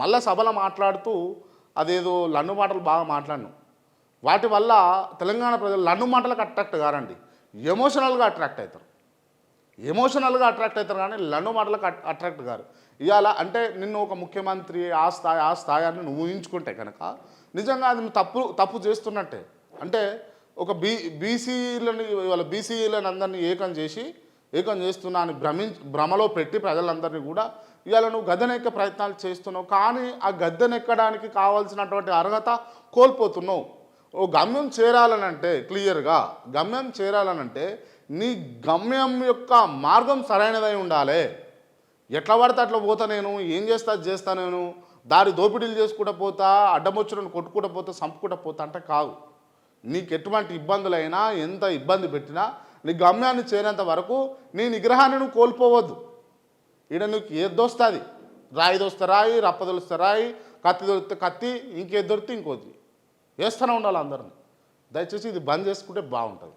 మళ్ళా సభలో మాట్లాడుతూ అదేదో లన్ను మాటలు బాగా మాట్లాడినాం. వాటి వల్ల తెలంగాణ ప్రజలు లన్ను మాటలకు అట్రాక్ట్ కారండి, ఎమోషనల్గా అట్రాక్ట్ అవుతారు. ఎమోషనల్గా అట్రాక్ట్ అవుతారు కానీ లన్ను మాటలకు అట్రాక్ట్ కారు. ఇవాళ అంటే నిన్ను ఒక ముఖ్యమంత్రి ఆ స్థాయి అని నువ్వు ఊహించుకుంటే కనుక నిజంగా అది తప్పు చేస్తున్నట్టే. అంటే ఒక బీసీలని ఇవాళ బీసీలను అందరినీ ఏకం చేస్తున్నా అని భ్రమలో పెట్టి ప్రజలందరినీ కూడా ఇవాళ నువ్వు గద్దెనెక్కే ప్రయత్నాలు చేస్తున్నావు. కానీ ఆ గద్దెనెక్కడానికి కావాల్సినటువంటి అర్హత కోల్పోతున్నావు. ఓ గమ్యం చేరాలనంటే క్లియర్గా గమ్యం చేరాలనంటే నీ గమ్యం యొక్క మార్గం సరైనదై ఉండాలి. ఎట్లా పడితే అట్లా పోతా, నేను ఏం చేస్తా నేను దారి దోపిడీలు చేసుకుంటూ పోతా, అడ్డమొచ్చులను కొట్టుకుంటూ పోతా, చంపుకుంటూ పోతా అంటే కాదు. నీకు ఎటువంటి ఇబ్బందులైనా ఎంత ఇబ్బంది పెట్టినా నీ గమ్యాన్ని చేరేంత వరకు నీ నిగ్రహాన్ని నువ్వు కోల్పోవద్దు. ఈడ నీకు ఏది దొస్తుంది, రాయి దొస్తే రాయి, రప్ప దొలిస్తే రాయి, కత్తి దొరికితే కత్తి, ఇంకేది దొరికితే ఇంకోటి వేస్తూనే ఉండాలి అందరిని. దయచేసి ఇది బంద్ చేసుకుంటే బాగుంటుంది.